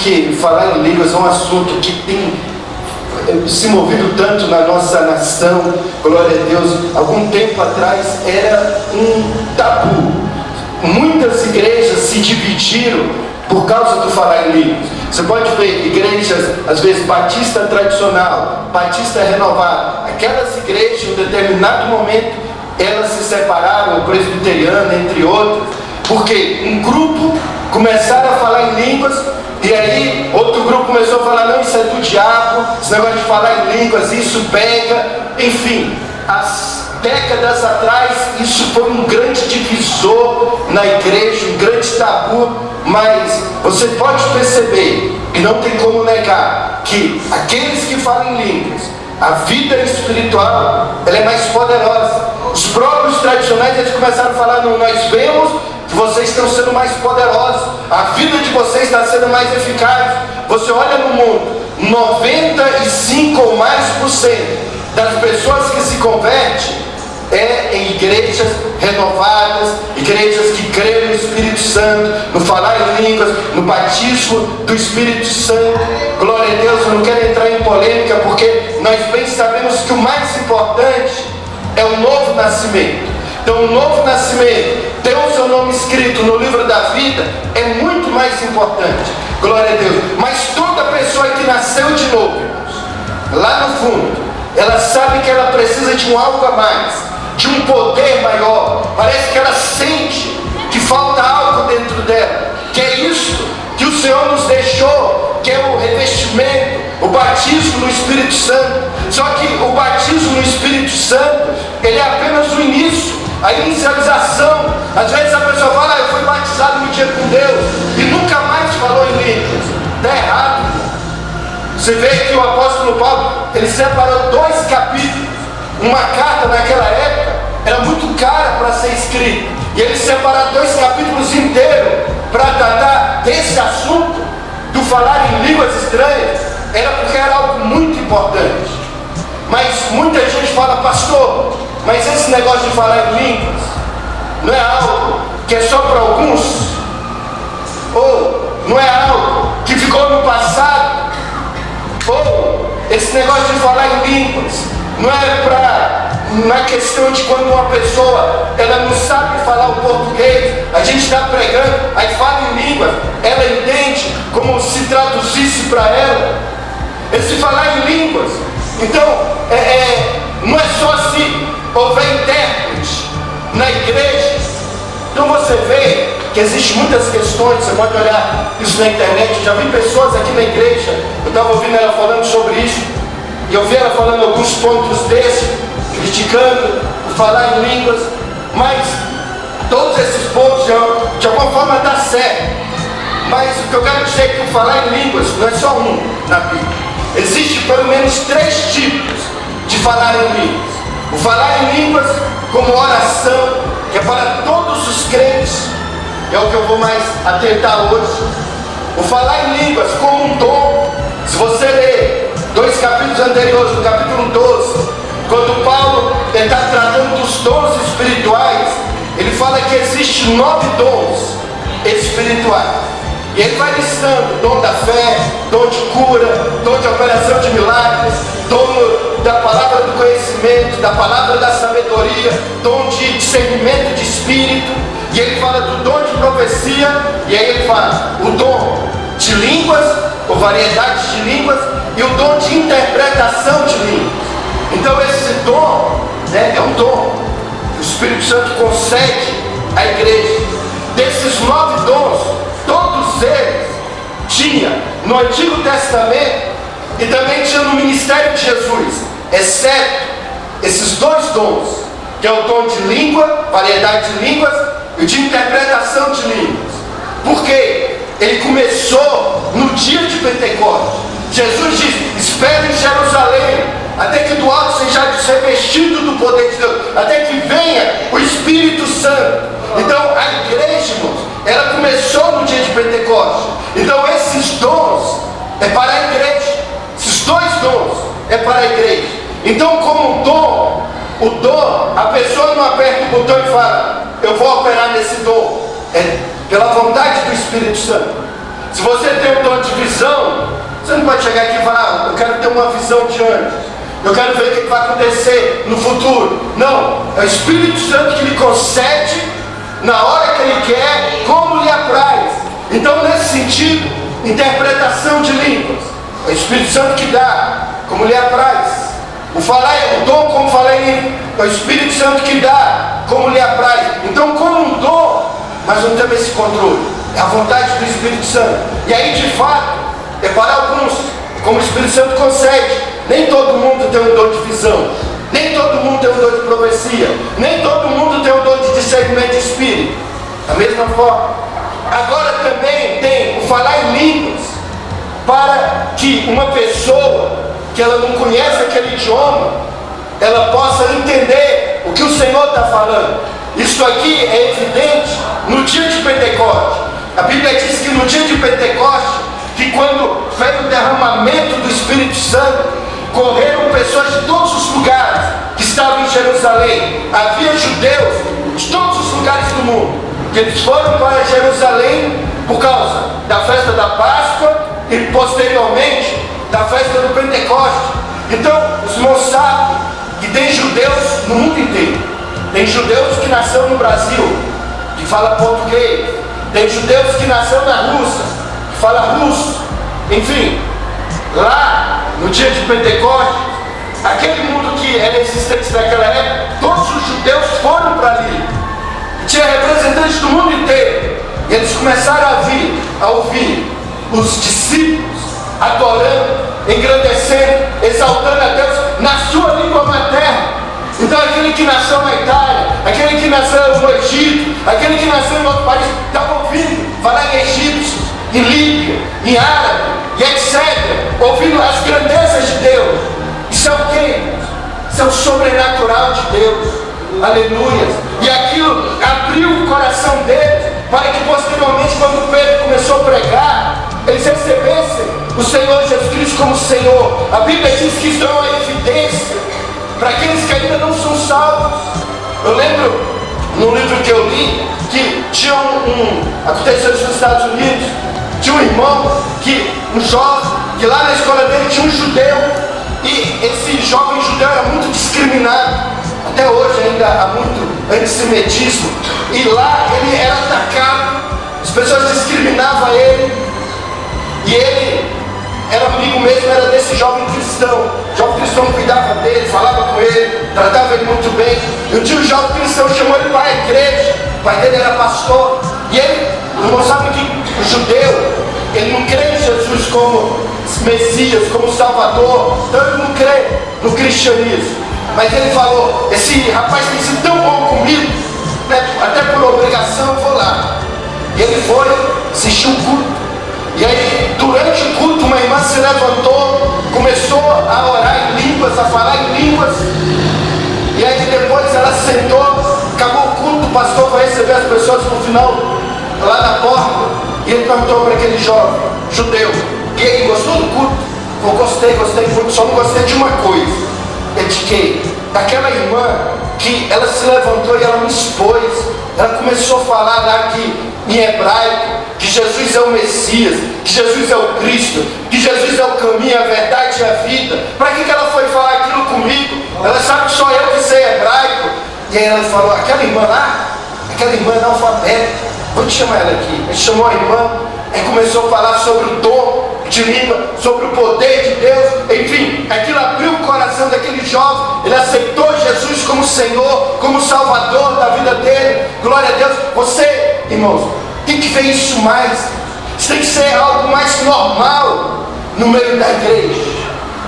que falar em línguas é um assunto que tem se movido tanto na nossa nação, glória a Deus. Algum tempo atrás era um tabu. Muitas igrejas se dividiram por causa do falar em línguas. Você pode ver igrejas, às vezes, batista tradicional, batista renovada. Aquelas igrejas, em um determinado momento, elas se separaram, o presbiteriano, entre outras, porque um grupo começaram a falar em línguas, e aí outro grupo começou a falar, não, isso é do diabo, esse negócio de falar em línguas, isso pega. Enfim, as décadas atrás, isso foi um grande divisor na igreja, um grande tabu. Mas você pode perceber, e não tem como negar, que aqueles que falam em línguas, a vida espiritual, ela é mais poderosa. Os próprios tradicionais, eles começaram a falar, não, nós vemos que vocês estão sendo mais poderosos, a vida de vocês está sendo mais eficaz. Você olha no mundo, 95% ou mais das pessoas que se convertem é em igrejas renovadas, igrejas que creem no Espírito Santo, no falar em línguas, no batismo do Espírito Santo. Glória a Deus. Eu não quero entrar em polêmica, porque nós bem sabemos que o mais importante é o novo nascimento. Então, o novo nascimento, ter o seu nome escrito no livro da vida, é muito mais importante. Glória a Deus. Mas toda pessoa que nasceu de novo, irmãos, lá no fundo, ela sabe que ela precisa de um algo a mais, de um poder maior. Parece que ela sente que falta algo dentro dela, que é isso que o Senhor nos deixou, que é o revestimento, o batismo no Espírito Santo. Só que o batismo no Espírito Santo, ele é apenas o início, a inicialização. Às vezes a pessoa fala, eu fui batizado no dia com Deus, e nunca mais falou em línguas. Está errado. Você vê que o apóstolo Paulo, ele separou 2 capítulos. Uma carta naquela época era muito cara para ser escrita, e ele separou 2 capítulos inteiros para tratar desse assunto do falar em línguas estranhas. Era porque era algo muito importante. Mas muita gente fala, pastor, mas esse negócio de falar em línguas não é algo que é só para alguns? Ou não é algo que ficou no passado? Ou esse negócio de falar em línguas não é na questão de quando uma pessoa ela não sabe falar o português, a gente está pregando, aí fala em língua, ela entende como se traduzisse para ela. Esse falar em línguas, então, não é só se houver intérprete na igreja. Então você vê que existem muitas questões. Você pode olhar isso na internet. Eu já vi pessoas aqui na igreja, eu estava ouvindo ela falando sobre isso, e eu vi ela falando alguns pontos desses, criticando o falar em línguas. Mas todos esses pontos de alguma forma dá certo. Mas o que eu quero dizer é que o falar em línguas não é só um na Bíblia. Existem pelo menos 3 tipos de falar em línguas. O falar em línguas como oração, que é para todos os crentes, é o que eu vou mais atentar hoje. O falar em línguas como um dom. Se você ler 2 capítulos anteriores, no capítulo 12, quando Paulo está tratando dos dons espirituais, ele fala que existem 9 dons espirituais. E ele vai listando: dom da fé, dom de cura, dom de operação de milagres, dom da palavra do conhecimento, da palavra da sabedoria, dom de discernimento de espírito. E ele fala do dom de profecia, e aí ele fala o dom de línguas, ou variedades de línguas, e o dom de interpretação de línguas. Então esse dom, é um dom que o Espírito Santo concede à igreja. Desses 9 dons, todos eles tinha no Antigo Testamento e também tinha no ministério de Jesus, exceto esses 2 dons, que é o dom de língua, variedade de línguas, e de interpretação de línguas. Porque ele começou no dia de Pentecostes. Jesus disse: espere em Jerusalém, até que do alto seja revestido do poder de Deus, até que venha o Espírito Santo. Então a igreja, irmãos, ela começou no dia de Pentecostes. Então esses dons é para a igreja. Esses 2 dons é para a igreja. Então, como um dom, o dom, a pessoa não aperta o botão e fala: eu vou operar nesse dom. É pela vontade do Espírito Santo. Se você tem o dom de visão, Você não pode chegar aqui e falar, eu quero ter uma visão de antes, eu quero ver o que vai acontecer no futuro. Não, é o Espírito Santo que lhe concede, na hora que Ele quer, como lhe apraz. Então, nesse sentido, interpretação de línguas, é o Espírito Santo que dá, como lhe apraz. O falar, o dom, como falei, é o Espírito Santo que dá, como lhe apraz. Então, como um dom, mas não temos esse controle, é a vontade do Espírito Santo. E aí, de fato, é para alguns, como o Espírito Santo concede. Nem todo mundo tem um dom de visão, nem todo mundo tem um dom de profecia, nem todo mundo tem um dom de discernimento de espírito. Da mesma forma, agora também tem o falar em línguas, para que uma pessoa que ela não conhece aquele idioma, ela possa entender o que o Senhor está falando. Isso aqui é evidente no dia de Pentecostes. A Bíblia diz que no dia de Pentecostes, que quando veio o derramamento do Espírito Santo, correram pessoas de todos os lugares que estavam em Jerusalém. Havia judeus de todos os lugares do mundo, que eles foram para Jerusalém por causa da festa da Páscoa e posteriormente da festa do Pentecostes. Então, os irmãos sabem que tem judeus no mundo inteiro. Tem judeus que nasceram no Brasil, que fala português. Tem judeus que nasceram na Rússia, que fala russo. Enfim, lá no dia de Pentecostes, aquele mundo que era existente naquela época, todos os judeus foram para ali. Tinha representantes do mundo inteiro. E eles começaram a ouvir os discípulos adorando, engrandecendo, exaltando a Deus na sua língua materna. Então aquele que nasceu na Itália, aquele que nasceu no Egito, aquele que nasceu em outro país, estava ouvindo falar em egípcio, em líbia, em árabe, e etc. Ouvindo as grandezas de Deus. Isso é o quê? Isso é o sobrenatural de Deus. Aleluia. E aquilo abriu o coração deles, para que posteriormente, quando Pedro começou a pregar, eles recebessem o Senhor Jesus Cristo como Senhor. A Bíblia diz que isso é uma evidência para aqueles que ainda não são salvos. Eu lembro, num livro que eu li, que tinha aconteceu isso nos Estados Unidos, tinha um irmão, um jovem, que lá na escola dele tinha um judeu, e esse jovem judeu era muito discriminado. Até hoje ainda há muito antissemitismo, e lá ele era atacado, as pessoas discriminavam ele, e ele era amigo mesmo, era desse jovem cristão. O jovem cristão cuidava dele, falava com ele, tratava ele muito bem. E um dia o jovem cristão chamou ele para a igreja, o pai dele era pastor, e ele não sabe que o judeu, ele não crê em Jesus como Messias, como Salvador, então ele não crê no cristianismo. Mas ele falou, esse rapaz tem sido tão bom comigo, né? Até por obrigação eu vou lá. E ele foi, assistiu o culto. E aí, durante o culto, uma irmã se levantou, começou a orar em línguas, a falar em línguas. E aí depois ela sentou, acabou o culto, o pastor vai receber as pessoas no final, lá na porta. E ele perguntou para aquele jovem, judeu, e ele gostou do culto? Eu gostei muito, só não gostei de uma coisa. É de que daquela irmã que ela se levantou e ela me expôs, ela começou a falar lá em hebraico, que Jesus é o Messias, que Jesus é o Cristo, que Jesus é o caminho, a verdade e a vida. Para que ela foi falar aquilo comigo? Ela sabe que só eu que sei hebraico. E aí ela falou, aquela irmã lá, aquela irmã analfabeta, vou te chamar ela aqui. Ele chamou a irmã, aí começou a falar sobre o dom de língua, sobre o poder de Deus. Enfim, aquilo abriu o coração daquele jovem. Ele aceitou Jesus como Senhor, como Salvador da vida dele. Glória a Deus. Você, irmãos, tem que ver isso mais. Isso tem que ser algo mais normal no meio da igreja.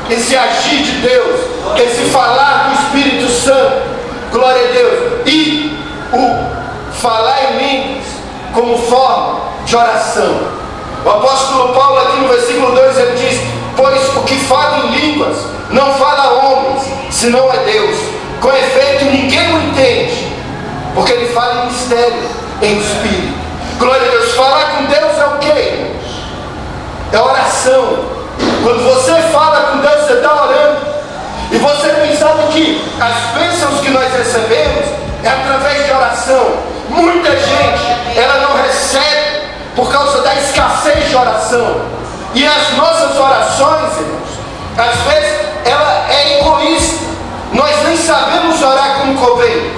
Esse agir de Deus, esse falar do Espírito Santo. Glória a Deus. E o falar em línguas como forma de oração. O apóstolo Paulo aqui no versículo 2 ele diz, pois o que fala em línguas não fala a homens, senão a Deus. Com efeito ninguém o entende, porque ele fala em mistério, em espírito. Glória a Deus. Falar com Deus é o quê? É oração. Quando você fala com Deus, você está orando. E você pensava que as bênçãos que nós recebemos é através de oração. Muita gente, ela não recebe por causa da escassez de oração. E as nossas orações, irmãos, às vezes ela é egoísta. Nós nem sabemos orar como convém.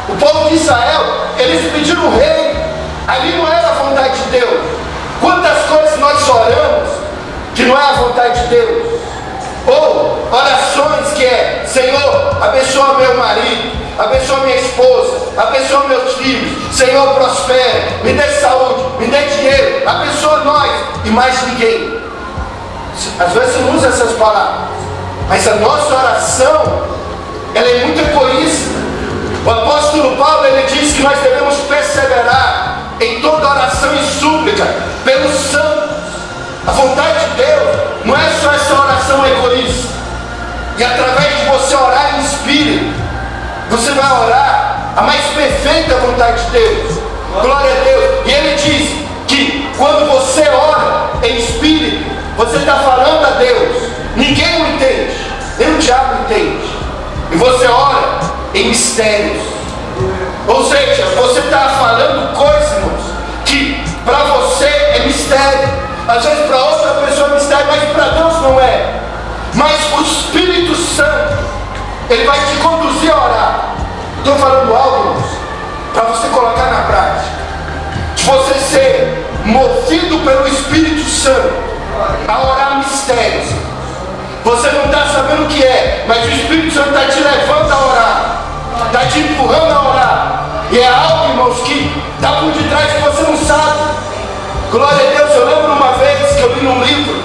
O povo de Israel, eles pediram o rei. Ali não era a vontade de Deus. Quantas coisas nós oramos que não é a vontade de Deus? Ou orações que é: Senhor, abençoa meu marido, abençoa minha esposa, abençoa meus filhos, Senhor, prospera, me dê saúde, me dê dinheiro, abençoa nós e mais ninguém. Às vezes você não usa essas palavras, mas a nossa oração, ela é muito egoísta. O apóstolo Paulo, ele diz que nós devemos perseverar em toda oração e súplica pelos santos. A vontade de Deus não é só essa oração egoísta. E através de você orar em espírito, você vai orar a mais perfeita vontade de Deus. Glória a Deus. E ele diz que quando você ora em espírito, você está falando a Deus. Ninguém o entende, nem o diabo entende. E você ora em mistérios. Ou seja, você está falando coisas, irmãos, que para você é mistério. Às vezes para outra pessoa é mistério, mas para Deus não é. Mas o Espírito Santo, ele vai te conduzir a orar. Estou falando algo, irmãos, para você colocar na prática. De você ser movido pelo Espírito Santo a orar mistérios. Você não está sabendo o que é, mas o Espírito Santo está te levando a orar, está te empurrando a orar. E é algo, irmãos, que está por detrás que você não sabe. Glória a Deus. Eu lembro uma vez que eu li num livro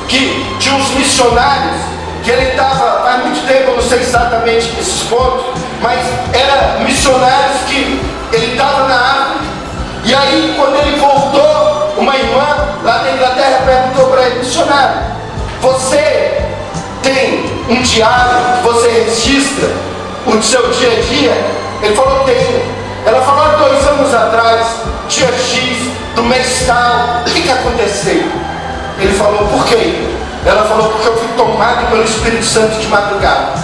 que tinha uns missionários, que ele estava, faz muito tempo, eu não sei exatamente esses pontos, mas eram missionários que ele estava na África. E aí, quando ele voltou, uma irmã lá da Inglaterra perguntou para ele: missionário, você tem um diário que você registra o seu dia a dia? Ele falou: tenho. Ela falou: há 2 anos atrás, dia X, do mês tal, o que aconteceu? Ele falou: por quê? Ela falou: porque eu fui tomado pelo Espírito Santo de madrugada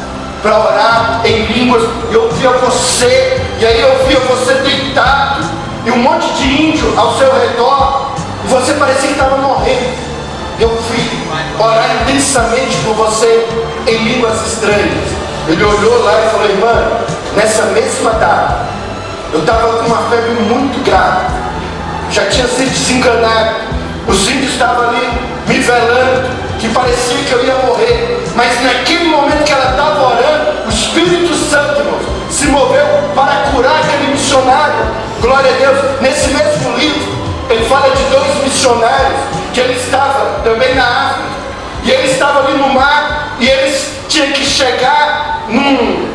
para orar em línguas. Eu via você, e aí eu via você deitado e um monte de índio ao seu redor, e você parecia que estava morrendo. Eu fui orar intensamente por você em línguas estranhas. Ele olhou lá e falou: irmã, nessa mesma data eu estava com uma febre muito grave, já tinha sido desenganado, os índios estavam ali me velando, que parecia que eu ia morrer. Mas naquele momento que ela estava orando, o Espírito Santo, irmãos, se moveu para curar aquele missionário. Glória a Deus. Nesse mesmo livro, ele fala de 2 missionários que ele estava também na África, e ele estava ali no mar, e eles tinham que chegar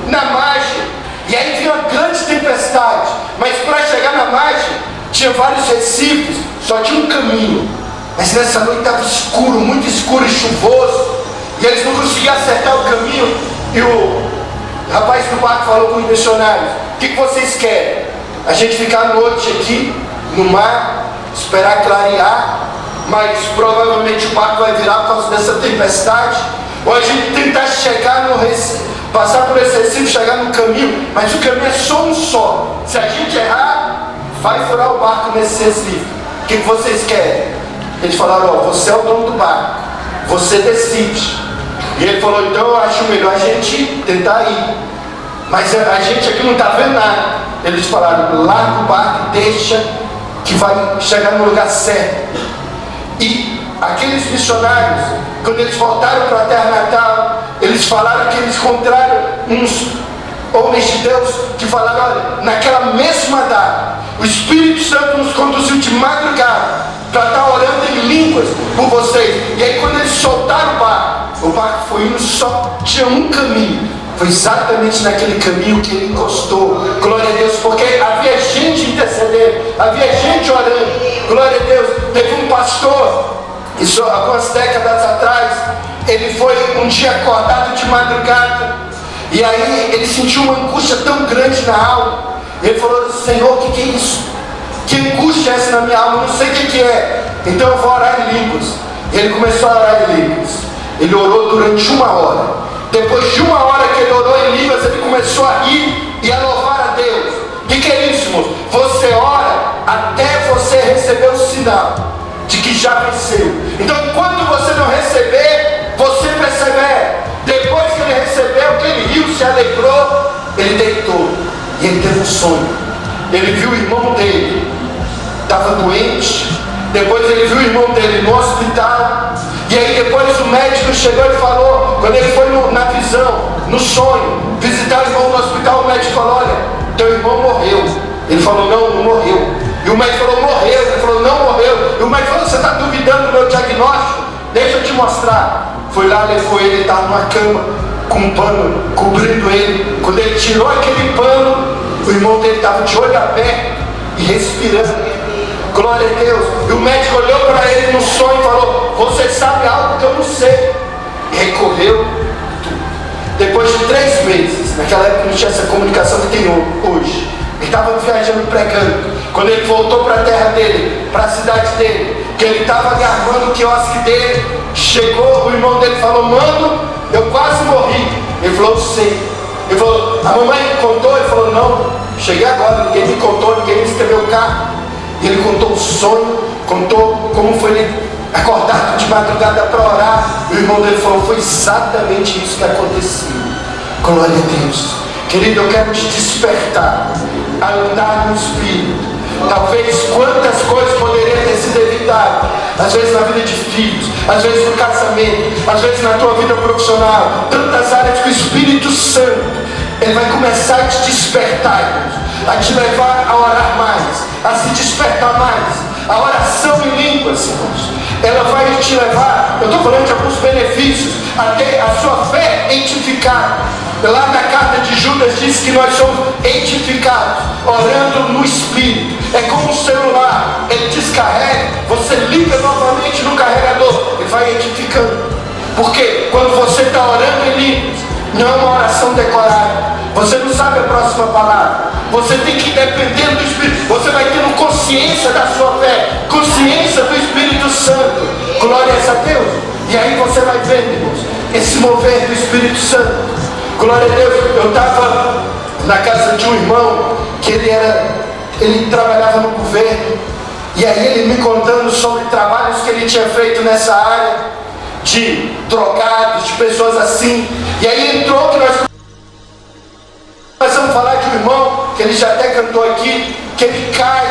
na margem, e aí vinha uma grande tempestade, mas para chegar na margem tinha vários recifes, só tinha um caminho. Mas nessa noite estava escuro, muito escuro e chuvoso, e eles não conseguiam acertar o caminho. E o rapaz do barco falou com os missionários: o que vocês querem? A gente ficar a noite aqui no mar, esperar clarear, mas provavelmente o barco vai virar por causa dessa tempestade, ou a gente tentar chegar no Recife, passar por esse Recife, chegar no caminho, mas o caminho é só um só. Se a gente errar, vai furar o barco nesse Recife. O que vocês querem? Eles falaram: ó, você é o dono do barco, você decide. E ele falou: então eu acho melhor a gente tentar ir, mas a gente aqui não está vendo nada. Eles falaram: larga o barco e deixa que vai chegar no lugar certo. E aqueles missionários, quando eles voltaram para a terra natal, eles falaram que eles encontraram uns homens de Deus que falaram: olha, naquela mesma data, o Espírito Santo nos conduziu de madrugada para estar orando em línguas por vocês. E aí, quando eles soltaram o barco foi indo, só tinha um caminho. Foi exatamente naquele caminho que ele encostou. Glória a Deus, porque havia gente intercedendo, havia gente orando. Glória a Deus. Teve um pastor, isso algumas décadas atrás, ele foi um dia acordado de madrugada, e aí ele sentiu uma angústia tão grande na alma. Ele falou: Senhor, o que é isso? Que angústia é essa na minha alma? Eu não sei o que é. Então eu vou orar em línguas. E ele começou a orar em línguas. Ele orou durante 1 hora. Depois de 1 hora que ele orou em línguas, ele começou a rir e a louvar a Deus. O que é isso, irmão? Você ora até você receber o sinal. de que já venceu. Então, enquanto você não receber, você persevera. Depois que ele recebeu, que ele riu, se alegrou, ele deitou e ele teve um sonho. Ele viu o irmão dele, estava doente. Depois ele viu o irmão dele no hospital. E aí depois o médico chegou e falou, quando ele foi na visão, no sonho, visitar o irmão no hospital, o médico falou: olha, teu irmão morreu. Ele falou: não morreu. E o médico falou: morreu. Ele falou: não morreu. E o médico falou: você está duvidando do meu diagnóstico? Deixa eu te mostrar. Foi lá, levou ele estava numa cama, com um pano cobrindo ele. Quando ele tirou aquele pano, o irmão dele estava de olho aberto e respirando. Glória a Deus. E o médico olhou para ele no sonho e falou: você sabe algo que eu não sei. E recorreu. Depois de 3 meses, naquela época não tinha essa comunicação que tem hoje, ele estava viajando, pregando. Quando ele voltou para a terra dele, para a cidade dele, que ele estava ali armando o quiosque dele, chegou o irmão dele e falou: mano, eu quase morri. Ele falou: sei. Ele falou: a mamãe contou? Ele falou: não, cheguei agora, ninguém me contou, ninguém me escreveu o carro. E ele contou o sonho, contou como foi ele acordado de madrugada para orar. E o irmão dele falou: foi exatamente isso que aconteceu. Glória a Deus. Querido, eu quero te despertar a andar no Espírito. Talvez quantas coisas poderiam ter sido evitadas, às vezes na vida de filhos, às vezes no casamento, às vezes na tua vida profissional, tantas áreas que o Espírito Santo, ele vai começar a te despertar, irmãos, a te levar a orar mais, a se despertar mais. A oração em línguas, irmãos, ela vai te levar, eu estou falando de alguns benefícios, até a sua fé edificada. Lá na carta de Judas diz que nós somos edificados, orando no Espírito. É como um celular, ele descarrega, você liga novamente no carregador, ele vai edificando. Porque quando você está orando em línguas, não é uma oração decorada, você não sabe a próxima palavra, você tem que depender do Espírito, você vai tendo consciência da sua fé, consciência do Espírito Santo. Glórias a Deus. E aí você vai vendo, irmãos, esse mover do Espírito Santo. Glória a Deus. Eu estava na casa de um irmão que ele trabalhava no governo, e aí ele me contando sobre trabalhos que ele tinha feito nessa área de drogados, de pessoas assim. E aí entrou que nós começamos a falar de um irmão que ele já até cantou aqui, que ele cai,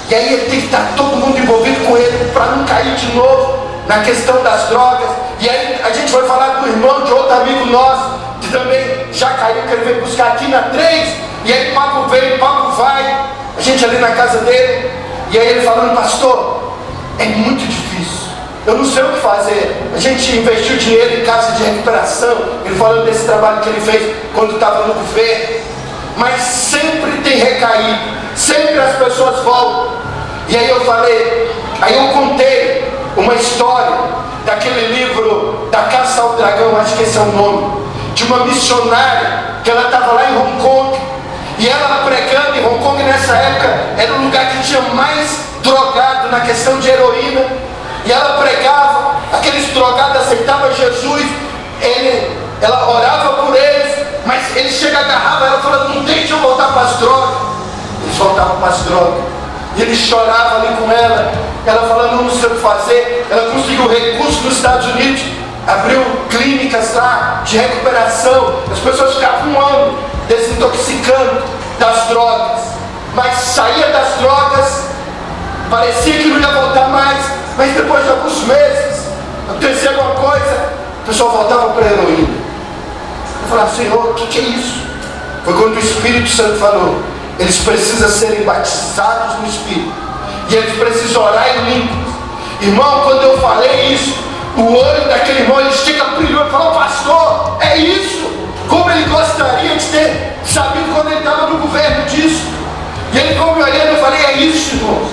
e aí ele tem que estar todo mundo envolvido com ele para não cair de novo na questão das drogas. E aí a gente vai falar do irmão de outro amigo nosso que também já caiu, que ele veio buscar aqui na 3, e aí papo vem, papo vai, a gente ali na casa dele, e aí ele falando: pastor, é muito difícil, eu não sei o que fazer. A gente investiu dinheiro em casa de recuperação, ele falando desse trabalho que ele fez quando estava no governo, mas sempre tem recaído, sempre as pessoas voltam. E aí eu falei, aí eu contei uma história daquele livro Da Caça ao Dragão, acho que esse é o nome, de uma missionária que ela estava lá em Hong Kong, e ela pregando em Hong Kong nessa época, era o lugar que tinha mais drogado na questão de heroína, e ela pregava, aqueles drogados aceitavam Jesus, ela orava por eles, mas ele chega, agarrava ela, falando: não deixa eu voltar para as drogas. Eles voltavam para as drogas, e ele chorava ali com ela falando: não sei o que fazer. Ela conseguiu recursos nos Estados Unidos, abriu clínicas lá de recuperação, as pessoas ficavam um ano desintoxicando das drogas, mas saía das drogas, parecia que não ia voltar mais, mas depois de alguns meses acontecia alguma coisa, o pessoal voltava para a heroína. Eu falava: Senhor, o que é isso? Foi quando o Espírito Santo falou: eles precisam serem batizados no Espírito, e eles precisam orar em línguas. Irmão, quando eu falei isso, o olho daquele irmão, ele chega, brilhou e falou: pastor, é isso. Como ele gostaria de ter sabido quando ele estava no governo disso. E ele ficou me olhando, eu falei: é isso, irmãos.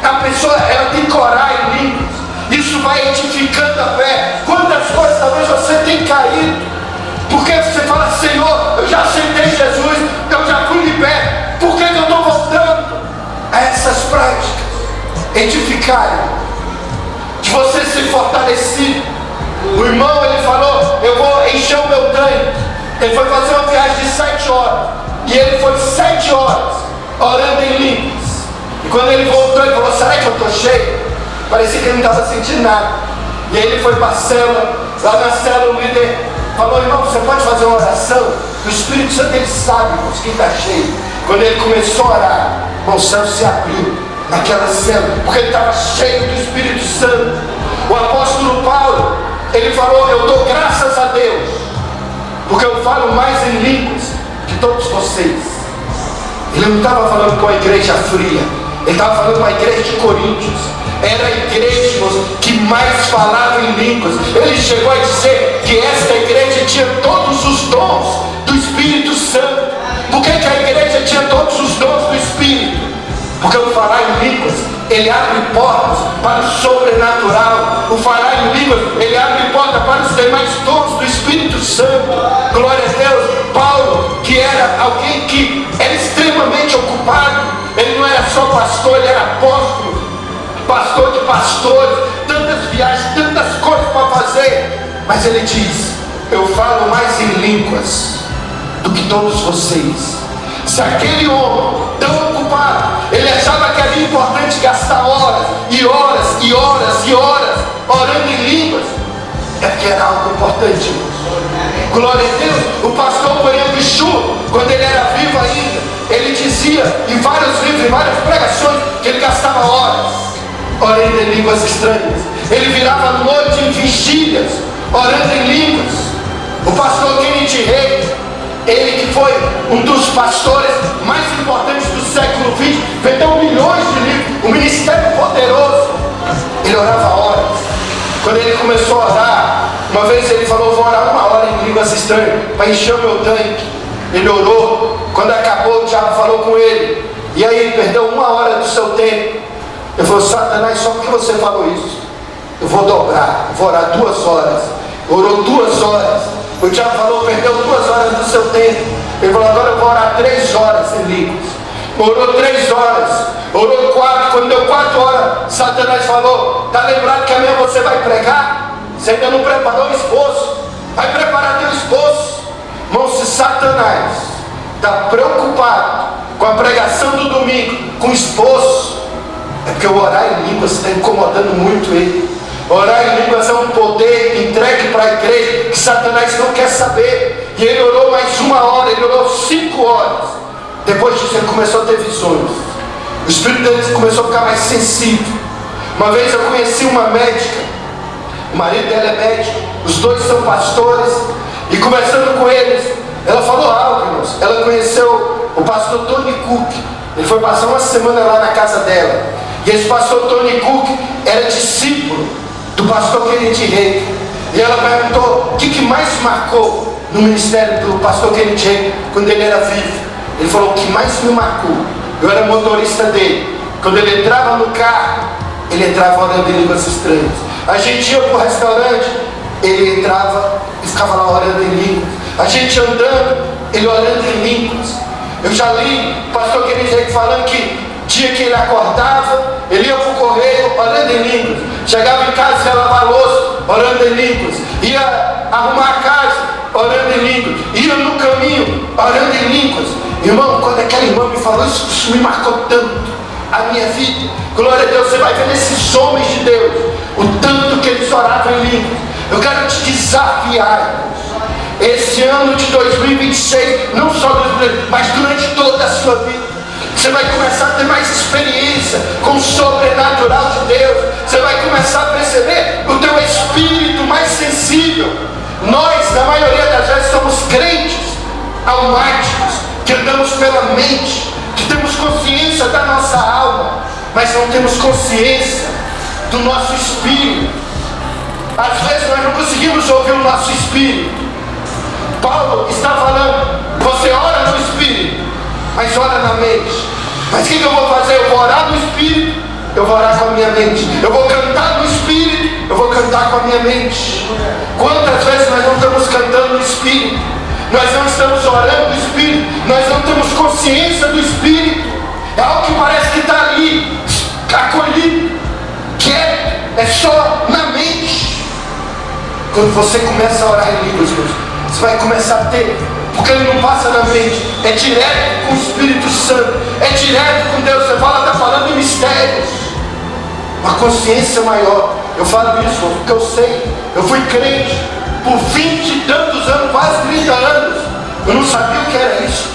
A pessoa, ela tem que orar em línguas, isso vai edificando a fé. Quantas coisas talvez você tenha caído, porque você fala: Senhor, eu já aceitei Jesus, eu já fui liberto, por que eu estou voltando a essas práticas? Edificarem, de você ser fortalecido. O irmão, ele falou: eu vou encher o meu tanque. Ele foi fazer uma viagem de 7 horas, e ele foi 7 horas orando em línguas. E quando ele voltou, ele falou: será que eu estou cheio? parecia que ele não estava sentindo nada. E aí ele foi para a célula, lá na célula o líder falou: irmão, você pode fazer uma oração? O Espírito Santo, ele sabe, irmãos, quem está cheio. Quando ele começou a orar, o céu se abriu naquela célula, porque ele estava cheio do Espírito Santo. O apóstolo Paulo, ele falou: eu dou graças a Deus, porque eu falo mais em línguas que todos vocês. Ele não estava falando com a igreja fria, ele estava falando com a igreja de Coríntios. Era a igreja, irmãos, que mais falava em línguas. Ele chegou a dizer que esta igreja tinha todos os dons do Espírito Santo. Por que a igreja tinha todos os dons do Espírito? Porque o falar em línguas, ele abre portas para o sobrenatural. O falar em línguas, ele abre portas para os demais dons do Espírito Santo. Glória a Deus. Paulo, que era alguém que era extremamente ocupado, ele não era só pastor, ele era apóstolo, pastor de pastores, tantas viagens, tantas coisas para fazer. Mas ele diz: eu falo mais em línguas do que todos vocês. Se aquele homem tão ocupado, ele achava que era importante gastar horas e horas e horas e horas orando em línguas, é porque era algo importante, irmãos. Glória a Deus. O pastor William Bichu, quando ele era vivo ainda, ele dizia em vários livros, em várias pregações, que ele gastava horas orando em línguas estranhas. Ele virava a noite em vigílias orando em línguas. O pastor Kennedy Reagan, ele que foi um dos pastores mais importantes do século XX, vendeu milhões de livros, um ministério poderoso, ele orava horas. Quando ele começou a orar, uma vez ele falou: vou orar 1 hora em línguas estranhas para encher o meu tanque. Ele orou. Quando acabou, o diabo falou com ele, e aí ele perdeu 1 hora do seu tempo. Ele falou: Satanás, só porque você falou isso, eu vou dobrar, eu vou orar 2 horas. Orou 2 horas. O diabo falou: perdeu 2 horas do seu tempo. Ele falou: agora eu vou orar 3 horas em línguas. Orou 3 horas, orou 4. Quando deu 4 horas, Satanás falou: tá lembrado que amanhã você vai pregar? Você ainda não preparou o esposo? Vai preparar teu esposo. Irmão, se Satanás está preocupado com a pregação do domingo, com o esposo, é porque o orar em línguas está incomodando muito ele. Orar em línguas é um poder entregue para a igreja que Satanás não quer saber. E ele orou mais 1 hora, ele orou 5 horas. Depois disso ele começou a ter visões. O espírito dele começou a ficar mais sensível. Uma vez eu conheci uma médica, o marido dela é médico, os dois são pastores, e conversando com eles, ela falou algo, irmãos. Ela conheceu o pastor Tony Cook. Ele foi passar uma semana lá na casa dela. E esse pastor Tony Cook era discípulo do pastor Kennedy Reagan. E ela perguntou o que mais marcou no ministério do pastor Kennedy Reagan quando ele era vivo. Ele falou: o que mais me marcou, eu era motorista dele, quando ele entrava no carro, ele entrava orando em línguas estranhas. A gente ia para o restaurante, ele entrava e ficava lá orando em línguas. A gente andando, ele orando em línguas. Eu já li o pastor Kennedy Reagan falando que dia que ele acordava, ele ia para o correio orando em línguas. Chegava em casa, ia lavar louça, orando em línguas. Ia arrumar a casa, orando em línguas. Ia no caminho, orando em línguas. Irmão, quando aquela irmã me falou isso, isso me marcou tanto a minha vida. Glória a Deus. Você vai ver nesses homens de Deus o tanto que eles oravam em línguas. Eu quero te desafiar, irmãos. Esse ano de 2026, não só 2026, mas durante toda a sua vida, você vai começar a ter mais experiência com o sobrenatural de Deus. Você vai começar a perceber o teu espírito mais sensível. Nós, na maioria das vezes, somos crentes almáticos, que andamos pela mente, que temos consciência da nossa alma, mas não temos consciência do nosso espírito. Às vezes nós não conseguimos ouvir o nosso espírito. Paulo está falando: você ora no espírito, mas ora na mente. Mas o que eu vou fazer? Eu vou orar no espírito, eu vou orar com a minha mente. Eu vou cantar no espírito, eu vou cantar com a minha mente. Quantas vezes nós não estamos cantando no espírito? Nós não estamos orando no espírito, nós não temos consciência do espírito. É algo que parece que está ali, acolhido, quieto, é só na mente. Quando você começa a orar em línguas, você vai começar a ter, porque ele não passa na mente, é direto com o Espírito Santo, é direto com Deus. Você fala, está falando em mistérios. uma consciência maior. Eu falo isso porque eu sei, eu fui crente por 20 e tantos anos, quase 30 anos. Eu não sabia o que era isso.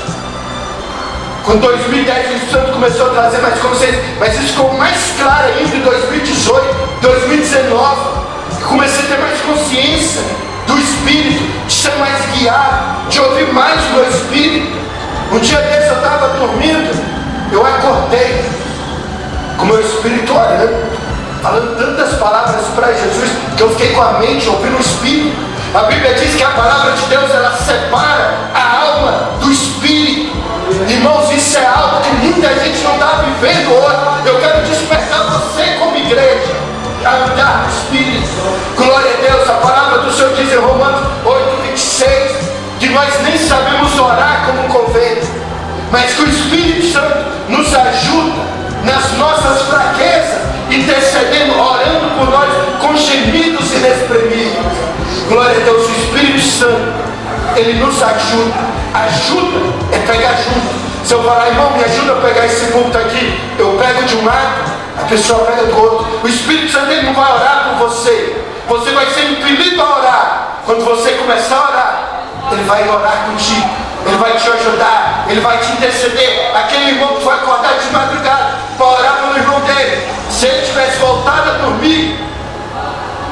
Com 2010 o Espírito Santo começou a trazer mais consciência, mas isso ficou mais claro ainda em 2018, 2019. Eu comecei a ter mais consciência do Espírito, de ser mais guiado, de ouvir mais o meu Espírito. Um dia desse eu estava dormindo, eu acordei com o meu Espírito orando, falando tantas palavras para Jesus, que eu fiquei com a mente ouvindo o Espírito. A Bíblia diz que a palavra de Deus, ela separa a alma do Espírito. Irmãos, isso é algo que muita gente não está vivendo hoje. Eu quero despertar você como igreja a andar no Espírito. Glória a Deus. A palavra do Senhor diz em Romanos 8:26 que nós nem sabemos orar como convém, mas que o Espírito Santo nos ajuda nas nossas fraquezas, intercedendo, orando por nós com gemidos inexprimíveis. Glória a Deus. O Espírito Santo, ele nos ajuda. Ajuda é pegar junto. Se eu falar, irmão, me ajuda a pegar esse púlpito aqui, eu pego de um lado, a pessoa pega do outro. O Espírito Santo, ele não vai orar por você, você vai ser impelido a orar. Quando você começar a orar, ele vai orar contigo, ele vai te ajudar, ele vai te interceder. Aquele irmão que foi acordar de madrugada para orar pelo irmão dele, se ele tivesse voltado a dormir,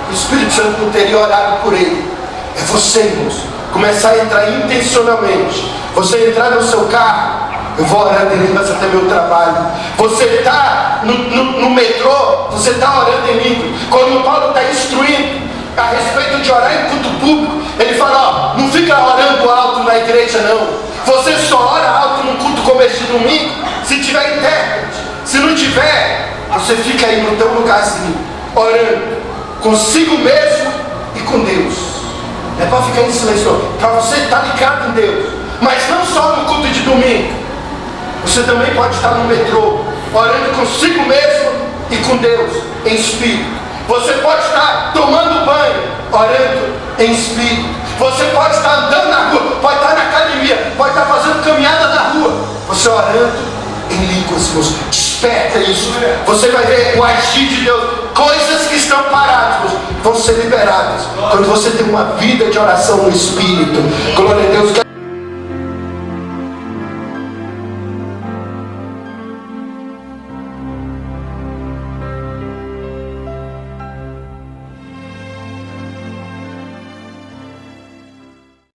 o Espírito Santo não teria orado por ele. É você, irmãos, começar a entrar intencionalmente. Você entrar no seu carro, eu vou orando em línguas até meu trabalho. Você está no metrô, você está orando em línguas. Quando o Paulo está instruindo a respeito de orar em culto público, ele fala, ó, não fica orando alto na igreja não. Você só ora alto num culto como este domingo se tiver intérprete. Se não tiver, você fica aí no teu lugarzinho, orando consigo mesmo e com Deus. Não é para ficar em silêncio, para você estar ligado em Deus. Mas não só no culto de domingo, você também pode estar no metrô, orando consigo mesmo e com Deus, em espírito. Você pode estar tomando banho, orando em espírito. Você pode estar andando na rua, pode estar na academia, pode estar fazendo caminhada na rua, você orando em línguas, irmãos. Desperta isso. Você vai ver o agir de Deus. Coisas que estão paradas, irmãos, vão ser liberadas quando você tem uma vida de oração no Espírito. Glória a Deus.